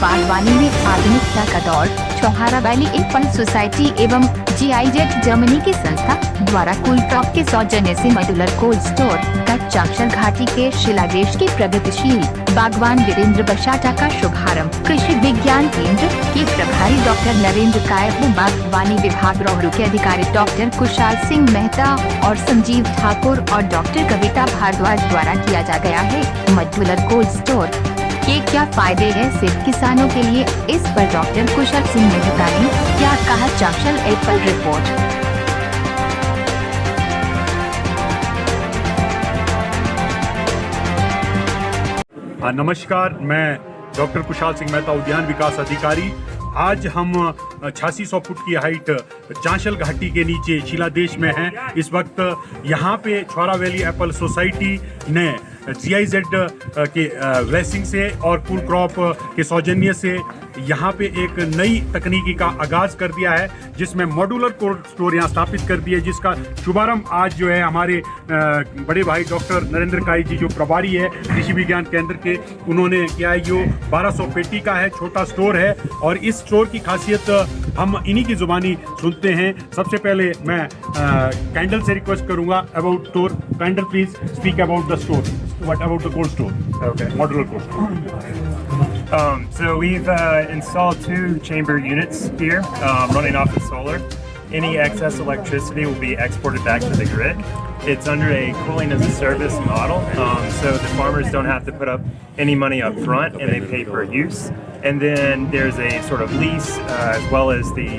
बागवानी में आधुनिकता का दौर। छुहारा वैली एप्पल सोसाइटी एवं GIZ जर्मनी की संस्था द्वारा कूल क्रॉप के सौजन्य से मॉड्यूलर कोल्ड स्टोर का चांशल घाटी के शिलादेश के प्रगतिशील बागवान वीरेंद्र बशाटा का शुभारंभ। कृषि विज्ञान केंद्र के प्रभारी डॉक्टर नरेंद्र कायप, बागवानी विभाग रोहड़ू के अधिकारी डॉक्टर कुशाल सिंह मेहता और संजीव ठाकुर और डॉक्टर कविता भारद्वाज द्वारा किया जा गया है। मॉड्यूलर कोल्ड स्टोर के क्या फायदे हैं सिर्फ किसानों के लिए, इस पर डॉक्टर कुशल सिंह मेहता ने क्या कहा। Chanshal Apple report. नमस्कार, मैं डॉक्टर कुशाल सिंह मेहता, उद्यान विकास अधिकारी। आज हम 8600 फुट की हाइट चांशल घाटी के नीचे शिलादेश में हैं। इस वक्त यहाँ पे छुहारा वैली एप्पल सोसाइटी ने GIZ के ब्लेसिंग से और कूल क्रॉप के सौजन्य से यहाँ पे एक नई तकनीकी का आगाज़ कर दिया है, जिसमें मॉड्यूलर कोल्ड स्टोर यहाँ स्थापित कर दिया है, जिसका शुभारंभ आज जो है हमारे बड़े भाई डॉक्टर नरेंद्र काई जी, जो प्रभारी है कृषि विज्ञान केंद्र के, उन्होंने किया है। जो 1200 पेटी का है, छोटा स्टोर है और इस स्टोर की खासियत हम इन्हीं की जुबानी सुनते हैं। सबसे पहले मैं कैंडल से रिक्वेस्ट करूंगा about store. Candle, please speak about the store. What about the cold store? Okay. Modular cold store. So we've installed 2 chamber units here, running off of solar. Any excess electricity will be exported back to the grid. It's under a cooling as a service model, so the farmers don't have to put up any money up front and they pay per use. And then there's a sort of lease, as well as the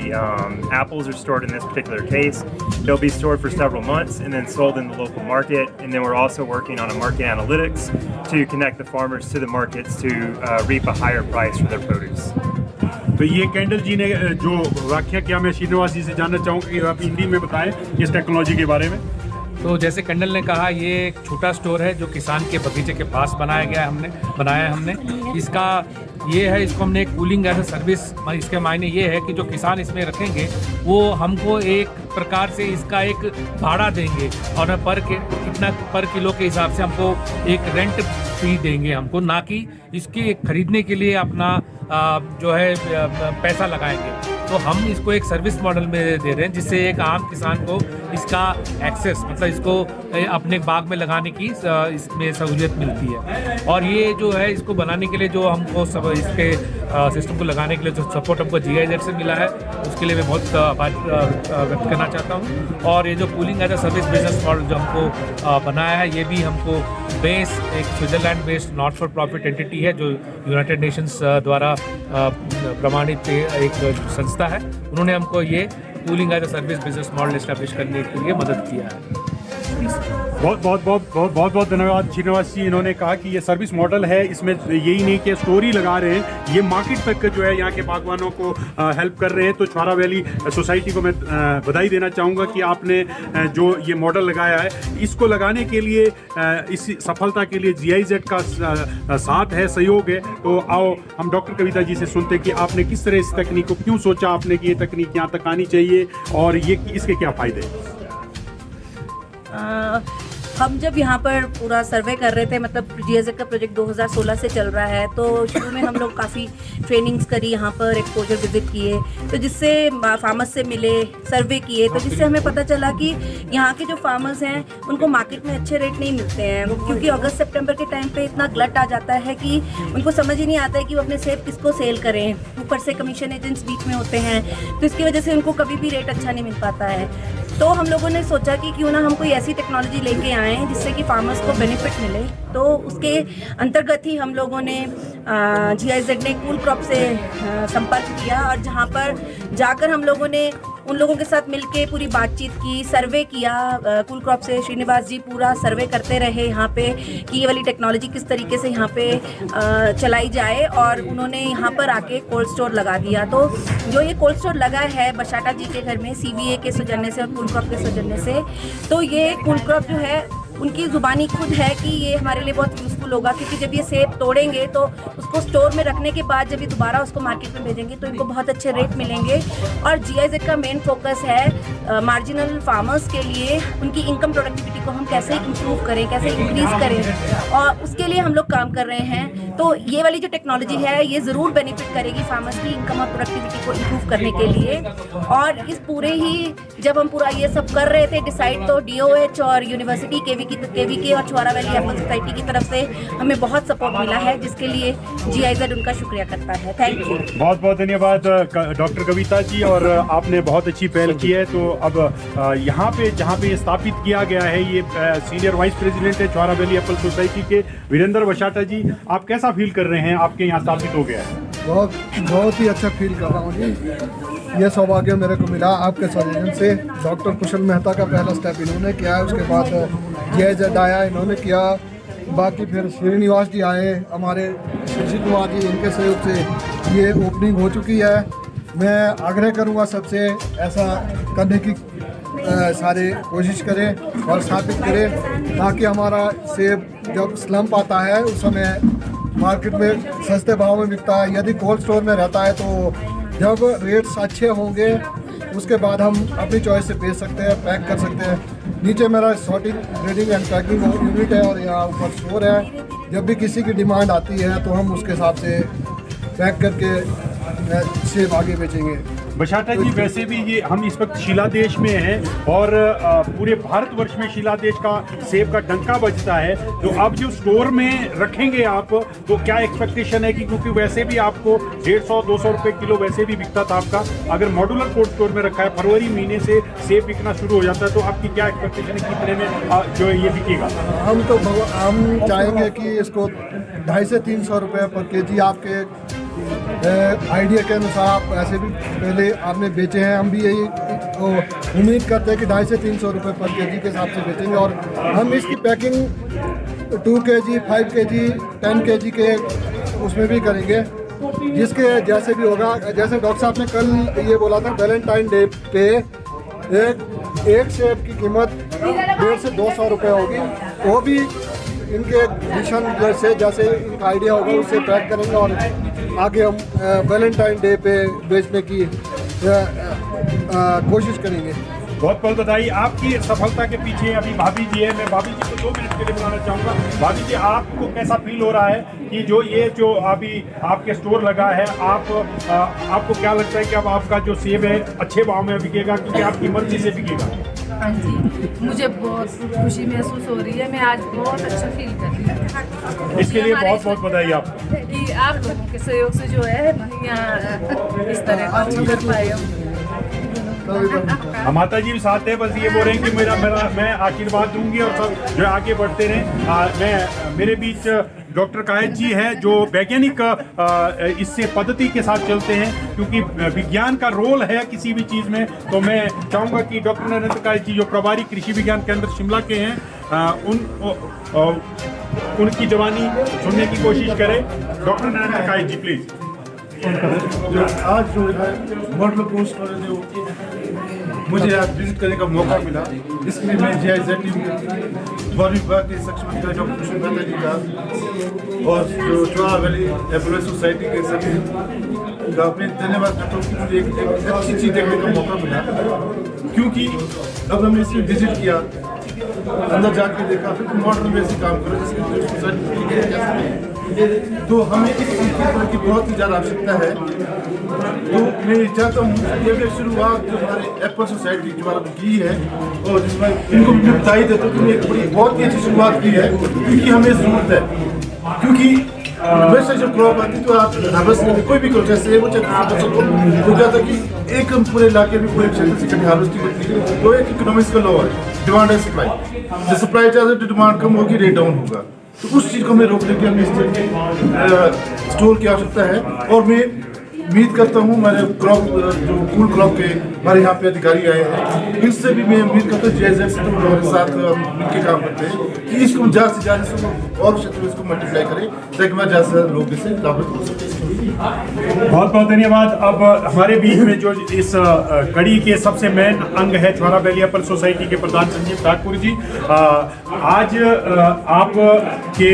apples are stored in this particular case. They'll be stored for several months and then sold in the local market. And then we're also working on a market analytics to connect the farmers to the markets to reap a higher price for their produce. तो ये candle जी ने जो व्याख्या किया, मैं श्रीनिवास जी से जानना चाहूँगा कि आप हिंदी में बताएं इस टेक्नोलॉजी के बारे में। तो जैसे कैंडल ने कहा, ये एक छोटा स्टोर है जो किसान के बगीचे के पास बनाया है हमने। इसका ये है, इसको हमने एक कूलिंग एज ए सर्विस, इसके मायने ये है कि जो किसान इसमें रखेंगे वो हमको एक प्रकार से इसका एक भाड़ा देंगे और कितना पर किलो के हिसाब से हमको एक रेंट फी देंगे हमको, ना कि इसके खरीदने के लिए अपना जो है पैसा लगाएंगे। तो हम इसको एक सर्विस मॉडल में दे रहे हैं, जिससे एक आम किसान को इसका एक्सेस, मतलब इसको अपने बाग में लगाने की इसमें सहूलियत मिलती है। और ये जो है, इसको बनाने के लिए जो हमको सब इसके सिस्टम को लगाने के लिए जो सपोर्ट हमको GIZ से मिला है, उसके लिए मैं बहुत आभार व्यक्त करना चाहता हूँ। और ये जो cooling as a service business model जो हमको बनाया है, ये भी हमको एक Switzerland based not for profit entity है, जो यूनाइटेड नेशंस द्वारा प्रमाणित एक संस्था है। उन्होंने हमको ये cooling as a service business model establish करने के लिए मदद किया है। बहुत धन्यवाद श्रीनिवास जी। इन्होंने कहा कि ये सर्विस मॉडल है, इसमें यही नहीं कि स्टोरी लगा रहे हैं, ये मार्केट तक जो है यहाँ के बागवानों को हेल्प कर रहे हैं। तो छुहारा वैली सोसाइटी को मैं बधाई देना चाहूँगा कि आपने जो ये मॉडल लगाया है, इसको लगाने के लिए, इस सफलता के लिए GIZ का साथ है, सहयोग है। तो आओ हम डॉक्टर कविता जी से सुनते कि आपने किस तरह इस तकनीक को, क्यों सोचा आपने कि ये तकनीक यहाँ तक आनी चाहिए और ये इसके क्या फ़ायदे हैं। हम जब यहाँ पर पूरा सर्वे कर रहे थे, मतलब GIZ का प्रोजेक्ट 2016 से चल रहा है, तो शुरू में हम लोग काफ़ी ट्रेनिंग्स करी, यहाँ पर एक्सपोजर विजिट किए, तो जिससे फार्मर्स से मिले, सर्वे किए, तो जिससे हमें पता चला कि यहाँ के जो फार्मर्स हैं उनको मार्केट में अच्छे रेट नहीं मिलते हैं, क्योंकि अगस्त सितंबर के टाइम पे इतना ग्लट आ जाता है कि उनको समझ ही नहीं आता है कि वो अपने सेब किसको सेल करें। ऊपर से कमीशन एजेंट्स बीच में होते हैं, तो इसकी वजह से उनको कभी भी रेट अच्छा नहीं मिल पाता है। तो हम लोगों ने सोचा कि क्यों ना हम कोई ऐसी टेक्नोलॉजी लेके आएँ जिससे कि फार्मर्स को बेनिफिट मिले। तो उसके अंतर्गत ही हम लोगों ने GIZ ने कूल क्रॉप से संपर्क किया और जहाँ पर जाकर हम लोगों ने उन लोगों के साथ मिलके पूरी बातचीत की, सर्वे किया। कूल क्रॉप से श्रीनिवास जी पूरा सर्वे करते रहे यहाँ पे कि ये वाली टेक्नोलॉजी किस तरीके से यहाँ पे चलाई जाए, और उन्होंने यहाँ पर आके कोल्ड स्टोर लगा दिया। तो जो ये कोल्ड स्टोर लगा है बशाटा जी के घर में CVA के सौजन्य से और कूल क्रॉप के सौजन्य से, तो ये कूल क्रॉप जो है उनकी ज़ुबानी खुद है कि ये हमारे लिए बहुत यूज़फुल होगा, क्योंकि जब ये सेब तोड़ेंगे तो उसको स्टोर में रखने के बाद जब ये दोबारा उसको मार्केट में भेजेंगे तो इनको बहुत अच्छे रेट मिलेंगे। और GIZ का मेन फोकस है मार्जिनल फार्मर्स के लिए उनकी इनकम प्रोडक्टिविटी को हम कैसे इम्प्रूव करें, कैसे इंक्रीज़ करें, और उसके लिए हम लोग काम कर रहे हैं। तो ये वाली जो टेक्नोलॉजी है ये ज़रूर बेनिफिट करेगी फार्मर्स की इनकम और प्रोडक्टिविटी को इम्प्रूव करने के लिए। और इस पूरे ही जब हम पूरा ये सब कर रहे थे डिसाइड, तो DOH और यूनिवर्सिटी KVK और छुआरा वैली एप्पल सोसाइटी की तरफ से हमें बहुत सपोर्ट मिला है, जिसके लिए GIZ उनका शुक्रिया करता है। Thank you. बहुत बहुत धन्यवाद डॉक्टर कविता जी, और आपने बहुत अच्छी पहल की है। तो अब यहाँ पे जहाँ पे ये स्थापित किया गया है, ये सीनियर वाइस प्रेसिडेंट है छुआरा वैली एप्पल सोसाइटी के वीरेंद्र वशाटा जी, आप कैसा फील कर रहे हैं आपके यहाँ स्थापित हो गया है? बहुत ही अच्छा फील कर रहा हूँ जी। ये सौभाग्य मेरे को मिला आपके सजेशन से। डॉक्टर कुशल मेहता का पहला स्टेप इन्होंने किया है, उसके बाद GIZ आया इन्होंने किया, बाकी फिर श्रीनिवास जी आए हमारे, शशि कुमार जी, इनके सहयोग से ये ओपनिंग हो चुकी है। मैं आग्रह करूँगा सबसे ऐसा करने की सारे कोशिश करें और स्थापित करें, ताकि हमारा सेब जब स्लम्प आता है उस समय मार्केट में सस्ते भाव में बिकता है। यदि कोल्ड स्टोर में रहता है तो जब रेट्स अच्छे होंगे उसके बाद हम अपनी चॉइस से बेच सकते हैं, पैक कर सकते हैं। नीचे मेरा sorting, grading and packing unit है और यहाँ ऊपर स्टोर है। जब भी किसी की डिमांड आती है तो हम उसके हिसाब से पैक करके सेब आगे बेचेंगे। बशाटा जी, वैसे भी ये हम इस वक्त शिलादेश में हैं और पूरे भारतवर्ष में शिलादेश का सेब का डंका बजता है, तो अब जो स्टोर में रखेंगे आप, तो क्या एक्सपेक्टेशन है कि क्योंकि वैसे भी आपको 150-200 रुपये किलो वैसे भी बिकता था आपका, अगर मॉड्यूलर कोल्ड स्टोर में रखा है, फरवरी महीने से सेब बिकना शुरू हो जाता है, तो आपकी क्या एक्सपेक्टेशन है कितने में जो ये बिकेगा? हम चाहेंगे कि इसको 250 से 300 रुपये पर केजी आपके आइडिया के अनुसार आप ऐसे भी पहले आपने बेचे हैं, हम भी यही उम्मीद करते हैं कि 250 से 300 रुपये पर केजी के हिसाब से बेचेंगे। और हम इसकी पैकिंग 2 kg, 5 kg, 10 kg के उसमें भी करेंगे, जिसके जैसे भी होगा। जैसे डॉक्टर साहब ने कल ये बोला था, वैलेंटाइन डे पे एक सेब की कीमत 150 से 200 रुपये होगी, वो भी इनके मिशन जैसे इनका आइडिया होगा उससे पैक करेंगे और आगे हम वैलेंटाइन डे पे बेचने की कोशिश करेंगे। बहुत बहुत बधाई। आपकी सफलता के पीछे अभी भाभी जी है, मैं भाभी जी को 2 मिनट के लिए बुलाना चाहूँगा। भाभी जी, आपको कैसा फील हो रहा है कि जो अभी आपके स्टोर लगा है, आपको क्या लगता है कि अब आपका जो सेब है अच्छे भाव में बिकेगा क्योंकि आपकी मर्जी से बिकेगा? हाँ जी, मुझे बहुत खुशी महसूस हो रही है, मैं आज बहुत अच्छा फील कर रही हूँ। इसके लिए बहुत बहुत बधाई आपको कि आप लोगों के सहयोग से जो है यहाँ इस तरह का कर पाए हम। माता जी भी साथ है, बस ये बोल रहे हैं कि मैं आशीर्वाद दूंगी और सब जो आगे बढ़ते रहें। मेरे बीच डॉक्टर कायत जी है जो वैज्ञानिक इससे पद्धति के साथ चलते हैं, क्योंकि विज्ञान का रोल है किसी भी चीज़ में। तो मैं चाहूँगा कि डॉक्टर नरेंद्र कायत जी जो प्रभारी कृषि विज्ञान केंद्र शिमला के हैं, उनकी जवानी सुनने की कोशिश करें। डॉक्टर नरेंद्र कायत जी प्लीज। आज जो है मॉडल कोर्स जो मुझे आज विजिट करने का मौका मिला, इसमें मैं GIZ वन विभाग के सक्षम डॉक्टर कुशल मेहता जी का और जो छुआरा वैली एप्पल सोसाइटी के सभी का अपने धन्यवाद करता हूँ कि मुझे एक अच्छी चीज़ देखने का मौका मिला। क्योंकि अब हमने इसमें विजिट किया, अंदर जाके देखा, फिर मॉडल में ऐसे काम करो जिसमें तो हमें इस तरह की बहुत ही ज़्यादा आवश्यकता है। तो मैं चाहता हूँ कि अगर शुरुआत जो हमारे एप्पल सोसाइटी द्वारा की है और जिसमें इनको बधाई देता हूँ कि एक बड़ी बहुत ही अच्छी शुरुआत की है, क्योंकि हमें ज़रूरत है। क्योंकि वैसे जो क्रॉप आती तो आप हार्वेस्ट में कोई भी करो, जैसे वो तो क्या था कि एक पूरे इलाके में पूरे क्षेत्र से कभी हार्वेस्टिंग होती है, तो एक इकोनॉमिक्स का लॉ है, डिमांड एंड सप्लाई। जो सप्लाई ज़्यादा तो डिमांड कम होगी, रेट डाउन होगा। तो उस चीज़ को हमें रोकने के लिए स्टोर की आवश्यकता है। और मैं उम्मीद करता हूँ हमारे क्रॉप जो कूल क्रॉप के हमारे यहाँ पे अधिकारी आए हैं, इनसे भी मैं उम्मीद करता हूँ GIZ से तो हमारे साथ मिलकर काम करते हैं कि इसको ज़्यादा से ज़्यादा इसको और क्षेत्र में इसको मल्टीप्लाई करें ताकि हमारे ज़्यादा से ज़्यादा लोग इससे लाभान्वित हो सकें। बहुत बहुत धन्यवाद। अब हमारे बीच में जो इस कड़ी के सबसे मेन अंग है छुआरा वैली एप्पल सोसाइटी के प्रधान संजीव ठाकुर जी। आज आप के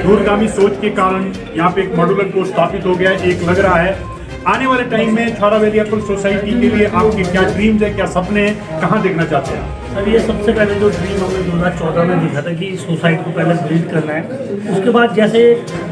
दूरगामी सोच के कारण यहाँ पे एक मॉड्यूलर कोर्स स्थापित हो गया है। एक लग रहा है आने वाले टाइम में छुआरा वैली एप्पल सोसाइटी के लिए आपके क्या ड्रीम्स है, क्या सपने हैं, कहाँ देखना चाहते हैं? सर ये सबसे पहले जो ड्रीम हमने 2014 में देखा था कि सोसाइटी को पहले बिल्ड करना है, उसके बाद जैसे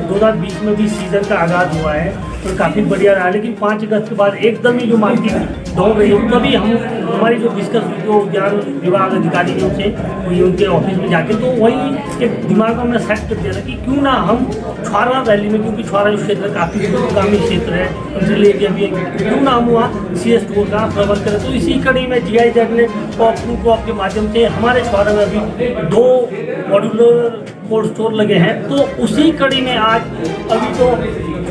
2020 में भी सीज़न का आगाज़ हुआ है तो काफ़ी बढ़िया रहा, लेकिन 5 अगस्त के बाद एकदम ही जो मार्केट दौड़ गई, तभी हम हमारी जो डिस्कस हुई जो उद्यान विभाग अधिकारी ने उनसे हुई उनके ऑफिस में जाके, तो वही एक दिमाग में हमने सेट कर दिया था कि क्यों ना हम छुआरा वैली में, क्योंकि छुआरा जो क्षेत्र काफ़ी ग्रामीण क्षेत्र है, इंडस्ट्रियल एरिया भी है, क्यों ना हम वहाँ CS स्टोर का प्रबंध करें। तो इसी कड़ी में GIZ ने क्रॉप के माध्यम से हमारे छुआरा में अभी 2 मॉड्यूलर कोल्ड स्टोर लगे हैं। तो उसी कड़ी में आज अभी तो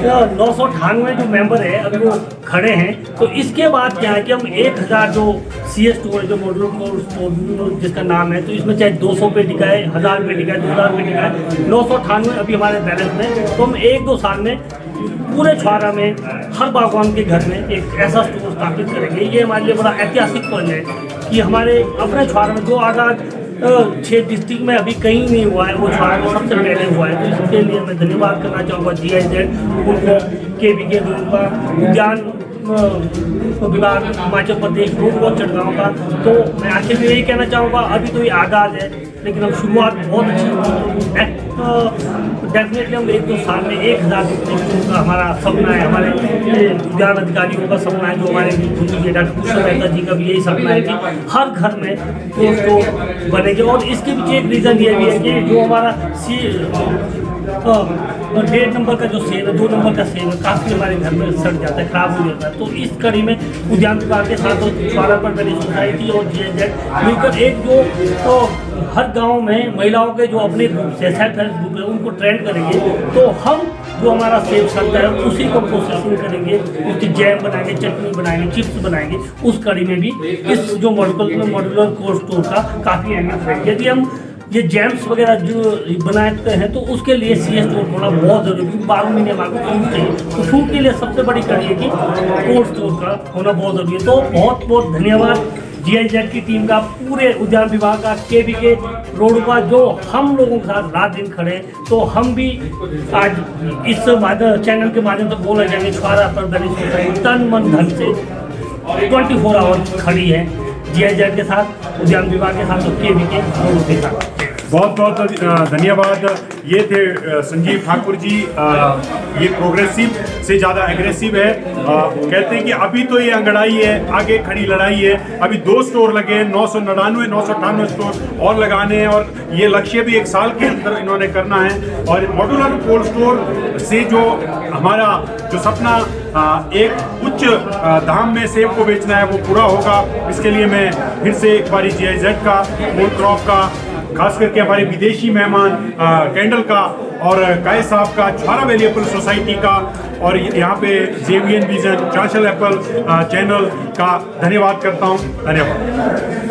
998 जो मेंबर है अभी वो खड़े हैं। तो इसके बाद क्या है कि हम 1000 जो CS स्टोर जो मॉड्यूलर कोल्ड स्टोर जिसका नाम है, तो इसमें चाहे 200 पे टिका है, 1000 पे टिका है, 2000 पे टिका है, 998 अभी हमारे बैलेंस में। तो हम 1-2 साल में पूरे छुआरा में हर बागवान के घर में एक ऐसा स्टोर स्थापित करेंगे। ये हमारे लिए बड़ा ऐतिहासिक पल है कि हमारे अपने छुआरा में जो आगाज 6 डिस्ट्रिक्ट में अभी कहीं नहीं हुआ है, वो छुआरा में सबसे पहले हुआ है। तो इसके लिए मैं धन्यवाद करना चाहूँगा GIZ उनको, KVK का उद्यान विभाग हिमाचल प्रदेश रोड चटगांव का। तो मैं आखिर में यही कहना चाहूँगा, अभी तो ये आगाज़ है लेकिन अब शुरुआत बहुत अच्छी। डेफिनेटली हम 1-2 साल में 1000 का हमारा सपना है, हमारे उद्यान अधिकारियों का सपना है, जो हमारे डॉक्टर कुशल मेहता जी का भी यही सपना है कि हर घर में कोल्ड स्टोर बनेंगे। और इसके पीछे एक रीज़न ये भी है कि जो हमारा 1.5 नंबर का जो सेब है, 2 नंबर का सेब है, काफ़ी हमारे घर में सड़ जाता है, खराब हो जाता है। तो इस कड़ी में उद्यान विभाग के साथ छुआरा पर्वत सोसाइटी और GIZ मिलकर एक जो तो हर गांव में महिलाओं के जो अपने ग्रुप से सेल्फ हेल्प ग्रुप है उनको ट्रेन करेंगे। तो हम जो हमारा सेब सड़ता है उसी को प्रोसेसिंग करेंगे, उसकी जैम बनाएंगे, चटनी बनाएंगे, चिप्स बनाएंगे। उस कड़ी में भी इस जो मॉड्यूलर कोल्ड स्टोर का काफ़ी अहमियत है। यदि हम ये जैम्स वगैरह जो बनाते हैं तो उसके लिए CS स्टोर होना बहुत ज़रूरी है, क्योंकि 12 महीने हमारे फ्रूट चाहिए। तो फ्रूट के लिए सबसे बड़ी कड़ी है कि कोल्ड स्टोर का होना बहुत ज़रूरी है। तो बहुत बहुत धन्यवाद GIZ की टीम का, पूरे उद्यान विभाग का, KVK रोड का, जो हम लोगों के साथ रात दिन खड़े। तो हम भी आज इस चैनल के माध्यम से बोलना चाहेंगे, छुआरा पर बनी सोसाइटी तन मन धन से 24 आवर खड़ी है GIZ के साथ, उद्यान विभाग के साथ और KVK रोड के साथ। बहुत बहुत धन्यवाद। ये थे संजीव ठाकुर जी। ये प्रोग्रेसिव से ज़्यादा एग्रेसिव है। कहते हैं कि अभी तो ये अंगड़ाई है, आगे खड़ी लड़ाई है। अभी 2 स्टोर लगे हैं, 998 स्टोर और लगाने हैं, और ये लक्ष्य भी 1 साल के अंदर इन्होंने करना है। और मॉड्यूलर कोल्ड स्टोर से जो हमारा जो सपना एक उच्च दाम में सेब को बेचना है वो पूरा होगा। इसके लिए मैं फिर से एक बारी GIZ का, कोल्ड क्रॉप का, खास करके हमारे विदेशी मेहमान कैंडल का और काय साहब का, छुआरा वैली एप्पल सोसाइटी का, और यहाँ पे जेवियन विजन, चांशल एप्पल चैनल का धन्यवाद करता हूँ। धन्यवाद।